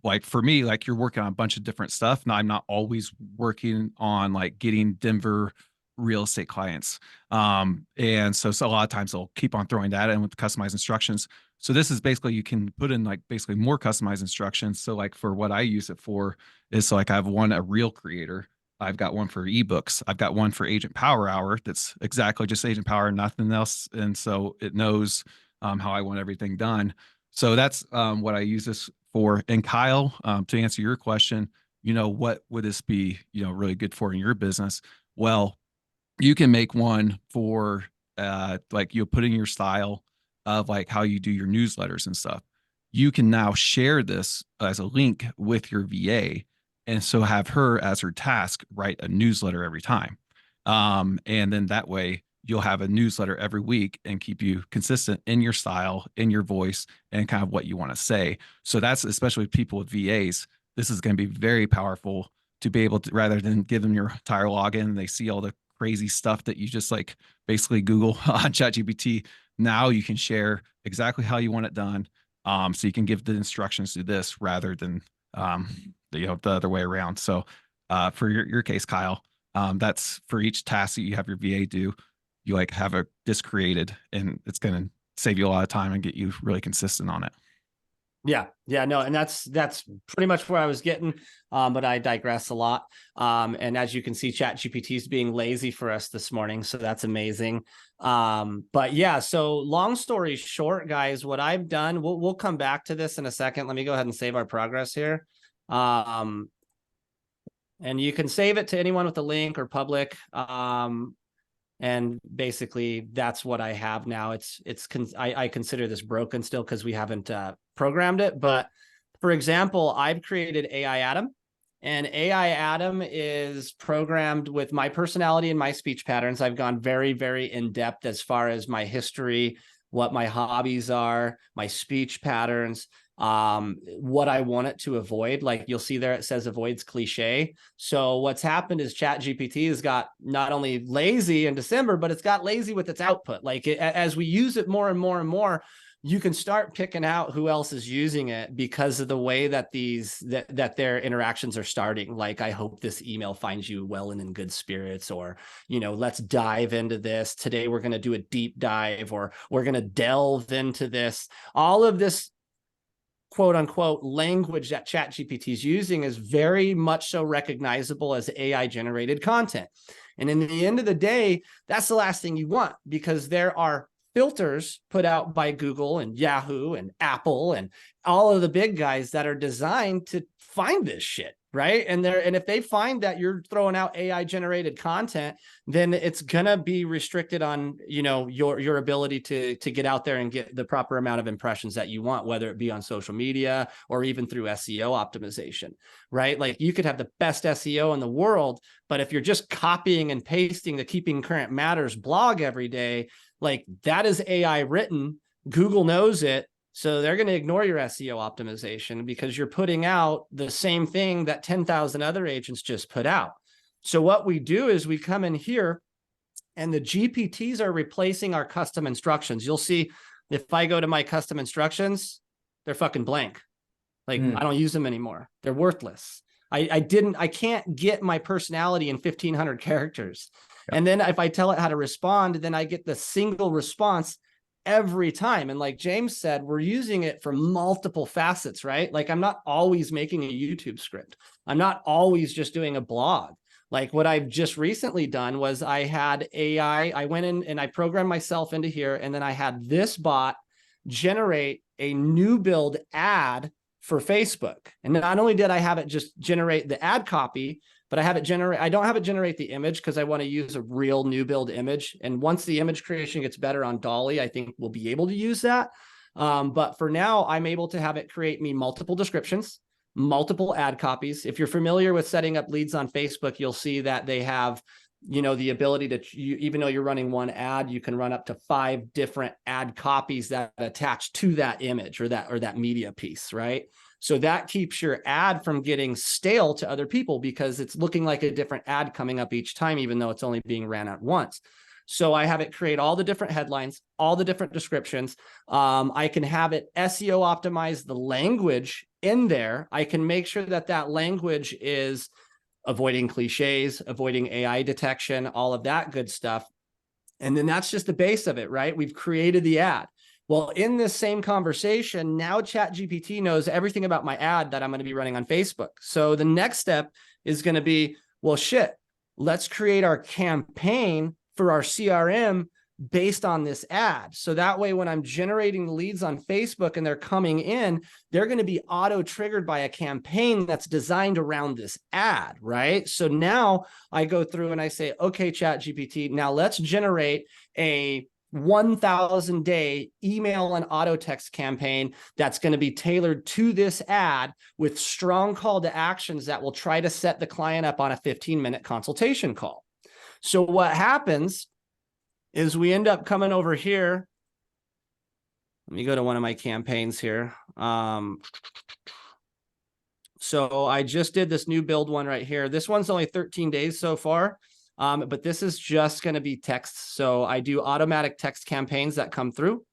like for me, like you're working on a bunch of different stuff. Now I'm not always working on like getting Denver real estate clients. And so a lot of times I'll keep on throwing that in with customized instructions. So this is basically, you can put in like basically more customized instructions. So like for what I use it for is, so like I have a reel creator. I've got one for ebooks. I've got one for Agent Power Hour. That's exactly just Agent Power, nothing else. And so it knows how I want everything done. So that's what I use this for. And Kyle, to answer your question, what would this be, really good for in your business? Well, you can make one for like you'll put in your style of like how you do your newsletters and stuff. You can now share this as a link with your VA, and so have her as her task write a newsletter every time. And then that way you'll have a newsletter every week and keep you consistent in your style, in your voice, and kind of what you want to say. So that's, especially with people with VAs, this is going to be very powerful to be able to, rather than give them your entire login, they see all the crazy stuff that you just like basically Google on ChatGPT. Now you can share exactly how you want it done. So you can give the instructions to this rather than the other way around. So for your case, Kyle, that's for each task that you have your VA do, you like have this created, and it's going to save you a lot of time and get you really consistent on it. Yeah. No. And that's pretty much where I was getting, but I digress a lot. And as you can see, ChatGPT is being lazy for us this morning. So that's amazing. But yeah, so long story short, guys, what I've done, we'll come back to this in a second. Let me go ahead and save our progress here. And you can save it to anyone with a link or public. And basically that's what I have now. I consider this broken still because we haven't programmed it. But for example, I've created AI Adam, and AI Adam is programmed with my personality and my speech patterns. I've gone very, very in depth as far as my history, what my hobbies are, my speech patterns, what I want it to avoid. Like you'll see there, it says avoids cliche. So what's happened is ChatGPT has got not only lazy in December, but it's got lazy with its output. Like as we use it more and more and more, you can start picking out who else is using it because of the way that that their interactions are starting. Like, I hope this email finds you well and in good spirits, or, let's dive into this. Today, we're going to do a deep dive, or we're going to delve into this. All of this quote unquote language that ChatGPT is using is very much so recognizable as AI generated content. And in the end of the day, that's the last thing you want, because there are filters put out by Google and Yahoo and Apple and all of the big guys that are designed to find this shit, right? And if they find that you're throwing out AI generated content, then it's gonna be restricted on, your ability to get out there and get the proper amount of impressions that you want, whether it be on social media or even through SEO optimization, right? Like, you could have the best SEO in the world, but if you're just copying and pasting the Keeping Current Matters blog every day, like, that is AI written. Google knows it. So they're going to ignore your SEO optimization because you're putting out the same thing that 10,000 other agents just put out. So what we do is we come in here, and the GPTs are replacing our custom instructions. You'll see if I go to my custom instructions, they're fucking blank. Like, I don't use them anymore. They're worthless. I can't get my personality in 1,500 characters. And then if I tell it how to respond, then I get the single response every time. And like James said, we're using it for multiple facets, right? Like, I'm not always making a YouTube script. I'm not always just doing a blog. Like, what I've just recently done was I had AI, I went in and I programmed myself into here, and then I had this bot generate a new build ad for Facebook. And not only did I have it just generate the ad copy, but I don't have it generate the image because I want to use a real new build image. And once the image creation gets better on Dolly, I think we'll be able to use that. But for now, I'm able to have it create me multiple descriptions. multiple ad copies. If you're familiar with setting up leads on Facebook, you'll see that they have, you know, the ability to, even though you're running one ad, you can run up to 5 different ad copies that attach to that image or that media piece, right? So that keeps your ad from getting stale to other people because it's looking like a different ad coming up each time, even though it's only being ran at once. So I have it create all the different headlines, all the different descriptions. I can have it SEO optimize the language in there. I can make sure that that language is avoiding cliches, avoiding AI detection, all of that good stuff. And then that's just the base of it, right? We've created the ad. Well, in this same conversation, now ChatGPT knows everything about my ad that I'm going to be running on Facebook. So the next step is going to be, well, shit, let's create our campaign for our CRM based on this ad. So that way, when I'm generating the leads on Facebook and they're coming in, they're going to be auto triggered by a campaign that's designed around this ad, right? So now I go through and I say, okay, ChatGPT, now let's generate a 1,000-day email and auto text campaign that's going to be tailored to this ad with strong call to actions that will try to set the client up on a 15-minute consultation call. So what happens is we end up coming over here. Let me go to one of my campaigns here. So I just did this new build one right here. This one's only 13 days so far, but this is just going to be text. So I do automatic text campaigns that come through.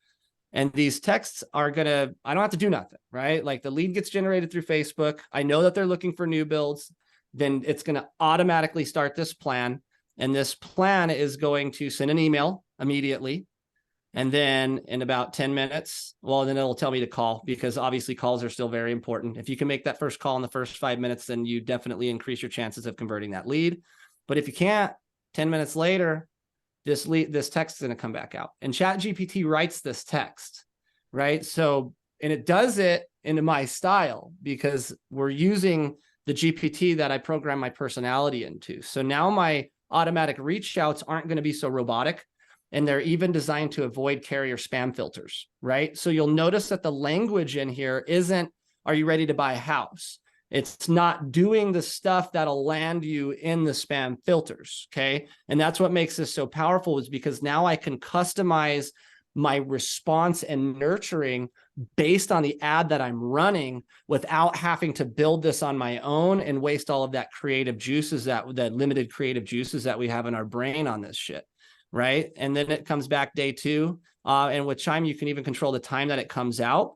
And these texts are going to, I don't have to do nothing, right? Like the lead gets generated through Facebook. I know that they're looking for new builds. Then it's going to automatically start this plan. And this plan is going to send an email immediately. And then in about 10 minutes, well, then it'll tell me to call because obviously calls are still very important. If you can make that first call in the first 5 minutes, then you definitely increase your chances of converting that lead. But if you can't, 10 minutes later, this text is going to come back out. And ChatGPT writes this text, right? So, and it does it into my style because we're using the GPT that I program my personality into. So now my automatic reach outs aren't going to be so robotic, and they're even designed to avoid carrier spam filters, right? So you'll notice that the language in here isn't, are you ready to buy a house? It's not doing the stuff that'll land you in the spam filters, okay? And that's what makes this so powerful is because now I can customize my response and nurturing based on the ad that I'm running without having to build this on my own and waste all of that creative juices, that limited creative juices that we have in our brain on this shit, right? And then it comes back day 2. And with Chime, you can even control the time that it comes out.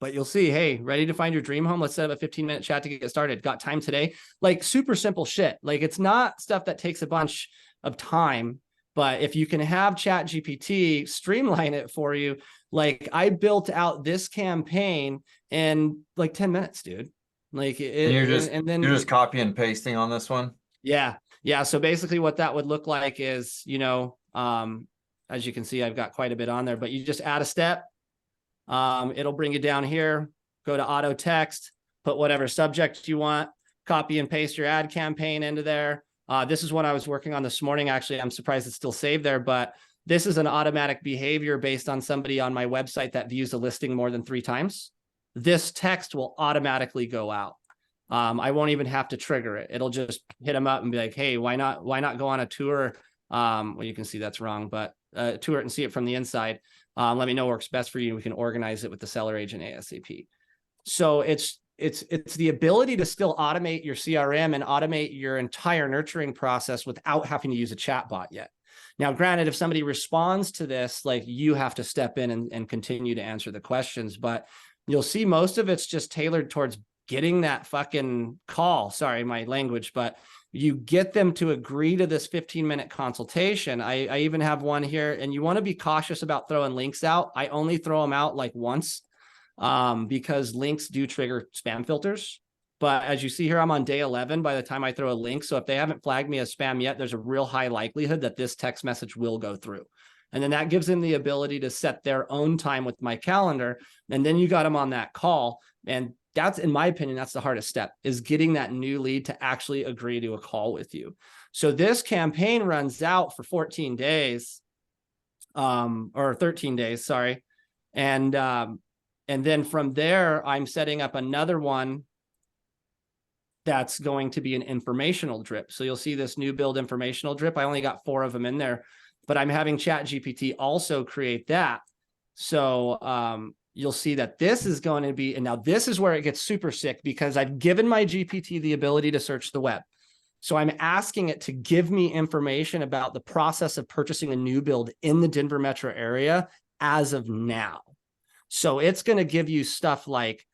But you'll see, hey, ready to find your dream home? Let's set up a 15-minute chat to get started. Got time today? Like super simple shit. Like it's not stuff that takes a bunch of time. But if you can have ChatGPT streamline it for you, like I built out this campaign in like 10 minutes, dude. Like And then you're just copy and pasting on this one. Yeah. Yeah. So basically what that would look like is, you know, as you can see, I've got quite a bit on there, but you just add a step. It'll bring you down here, go to auto text, put whatever subject you want, copy and paste your ad campaign into there. This is what I was working on this morning. Actually, I'm surprised it's still saved there, but this is an automatic behavior based on somebody on my website that views a listing more than 3 times. This text will automatically go out. I won't even have to trigger it. It'll just hit them up and be like, hey, why not go on a tour? Well, you can see that's wrong, but tour it and see it from the inside. Let me know what works best for you. We can organize it with the seller agent ASAP. So it's the ability to still automate your CRM and automate your entire nurturing process without having to use a chatbot yet. Now, granted, if somebody responds to this, like you have to step in and continue to answer the questions, but you'll see most of it's just tailored towards getting that fucking call. Sorry, my language, but you get them to agree to this 15-minute consultation. I even have one here, and you want to be cautious about throwing links out. I only throw them out like once because links do trigger spam filters. But as you see here, I'm on day 11 by the time I throw a link. So if they haven't flagged me as spam yet, there's a real high likelihood that this text message will go through. And then that gives them the ability to set their own time with my calendar. And then you got them on that call. And that's, in my opinion, that's the hardest step, is getting that new lead to actually agree to a call with you. So this campaign runs out for 14 days, or 13 days, sorry. And then from there, I'm setting up another one that's going to be an informational drip. So you'll see this new build informational drip. I only got 4 of them in there, but I'm having ChatGPT also create that. So you'll see that this is going to be, and now this is where it gets super sick, because I've given my GPT the ability to search the web. So I'm asking it to give me information about the process of purchasing a new build in the Denver metro area as of now. So it's going to give you stuff like,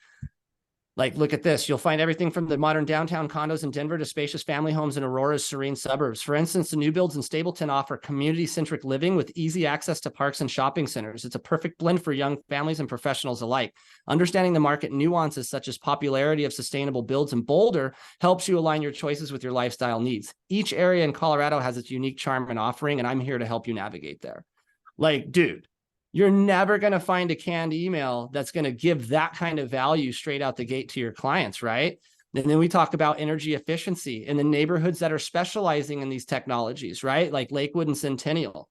look at this. You'll find everything from the modern downtown condos in Denver to spacious family homes in Aurora's serene suburbs. For instance, the new builds in Stapleton offer community-centric living with easy access to parks and shopping centers. It's a perfect blend for young families and professionals alike. Understanding the market nuances such as popularity of sustainable builds in Boulder helps you align your choices with your lifestyle needs. Each area in Colorado has its unique charm and offering, and I'm here to help you navigate there. Like, dude, you're never going to find a canned email that's going to give that kind of value straight out the gate to your clients, right? And then we talk about energy efficiency in the neighborhoods that are specializing in these technologies, right? Like Lakewood and Centennial.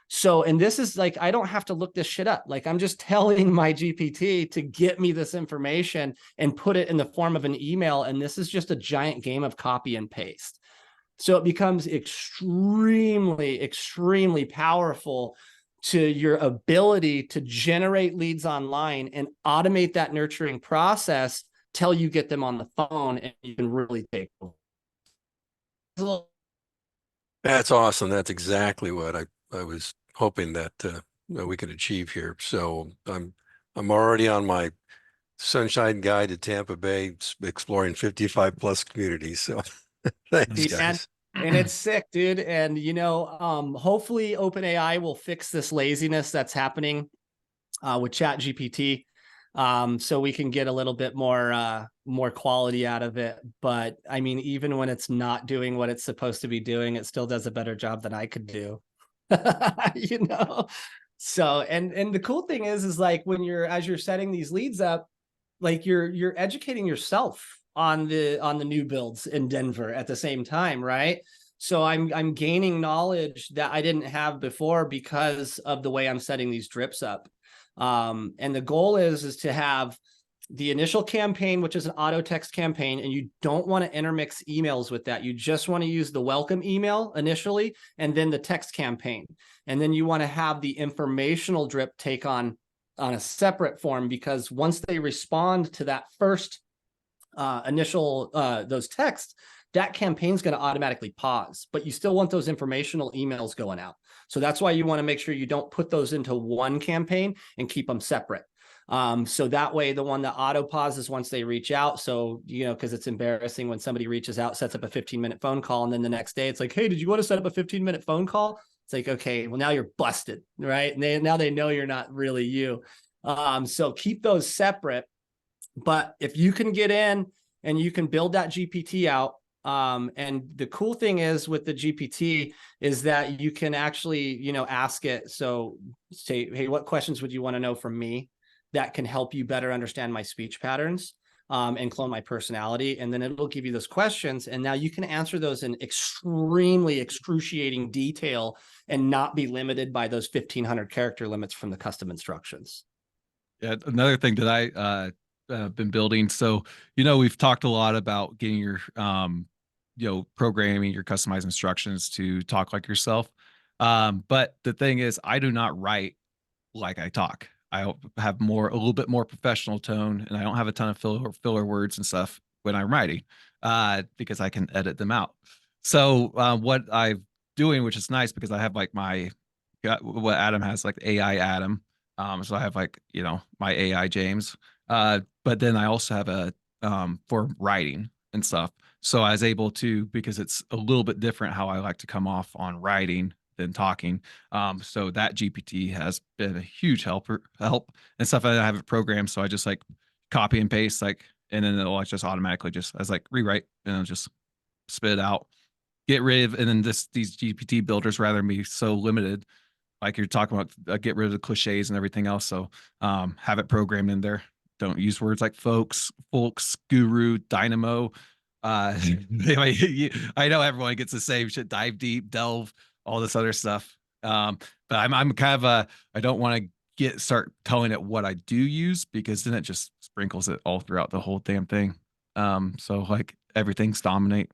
So, and this is like, I don't have to look this shit up. Like, I'm just telling my GPT to get me this information and put it in the form of an email. And this is just a giant game of copy and paste. So it becomes extremely, extremely powerful to your ability to generate leads online and automate that nurturing process till you get them on the phone and you can really take over. That's awesome. That's exactly what I was hoping that we could achieve here. So I'm already on my Sunshine Guide to Tampa Bay, exploring 55 plus communities. So thanks, guys. And it's sick, dude. And, you know, hopefully OpenAI will fix this laziness that's happening with ChatGPT, so we can get a little bit more quality out of it. But I mean, even when it's not doing what it's supposed to be doing, it still does a better job than I could do. You know? So, and the cool thing is like when as you're setting these leads up, like you're educating yourself on the new builds in Denver at the same time, right? So I'm gaining knowledge that I didn't have before because of the way I'm setting these drips up. And the goal is to have the initial campaign, which is an auto text campaign, and you don't want to intermix emails with that. You just want to use the welcome email initially, and then the text campaign. And then you want to have the informational drip take on a separate form, because once they respond to that first initial those texts, that campaign's going to automatically pause, but you still want those informational emails going out. So that's why you want to make sure you don't put those into one campaign and keep them separate. So that way the one that auto pauses once they reach out. So, you know, because it's embarrassing when somebody reaches out, sets up a 15-minute phone call, and then the next day it's like, hey, did you want to set up a 15-minute phone call? It's like, okay, well, now you're busted, right? And now they know you're not really you. So keep those separate. But if you can get in and you can build that GPT out, and the cool thing is with the GPT is that you can actually, you know, ask it. So say, hey, what questions would you want to know from me that can help you better understand my speech patterns and clone my personality? And then it'll give you those questions. And now you can answer those in extremely excruciating detail and not be limited by those 1,500 character limits from the custom instructions. Yeah, another thing that I been building. So, you know, we've talked a lot about getting your, you know, programming your customized instructions to talk like yourself. But the thing is, I do not write like I talk. I have a little bit more professional tone, and I don't have a ton of filler words and stuff when I'm writing, because I can edit them out. So, what I'm doing, which is nice because I have like what Adam has, like AI Adam. So I have like, you know, my AI James. But then I also have a for writing and stuff. So I was able to, because it's a little bit different how I like to come off on writing than talking. So that GPT has been a huge help and stuff. I have it programmed, so I just like copy and paste, like, and then it'll just automatically just as like rewrite and it'll just spit it out, get rid of, and then these GPT builders rather than be so limited, like you're talking about, get rid of the cliches and everything else. So have it programmed in there. Don't use words like folks, guru, dynamo. I know everyone gets the same shit, dive deep, delve, all this other stuff. But I'm kind of I don't want to start telling it what I do use, because then it just sprinkles it all throughout the whole damn thing. So like everything's dominate.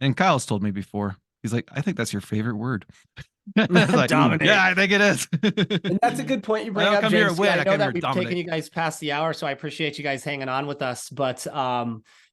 And Kyle's told me before, he's like, I think that's your favorite word. I was like, Dominate. yeah, I think it is. And that's a good point you I bring don't up, come here James. to win, I I know come here that to we've taken dominate. you guys past the hour, so I appreciate you guys hanging on with us. But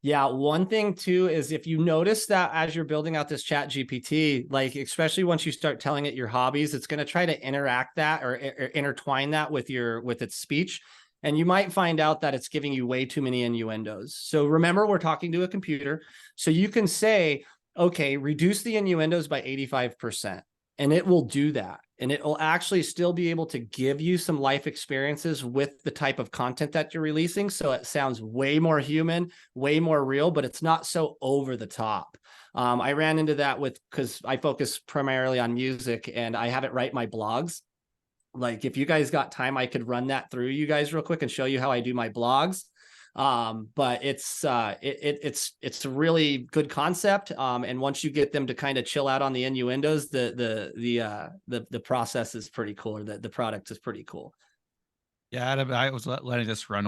yeah, one thing too is if you notice that as you're building out this Chat GPT, like especially once you start telling it your hobbies, it's going to try to interact that or intertwine that with its speech. And you might find out that it's giving you way too many innuendos. So remember, we're talking to a computer. So you can say, okay, reduce the innuendos by 85%. And it will do that. And it will actually still be able to give you some life experiences with the type of content that you're releasing. So it sounds way more human, way more real, but it's not so over the top. I ran into that because I focus primarily on music and I have it write my blogs. Like if you guys got time, I could run that through you guys real quick and show you how I do my blogs. But it's a really good concept. And once you get them to kind of chill out on the innuendos, the process is pretty cool, or the product is pretty cool. Yeah, I was letting this run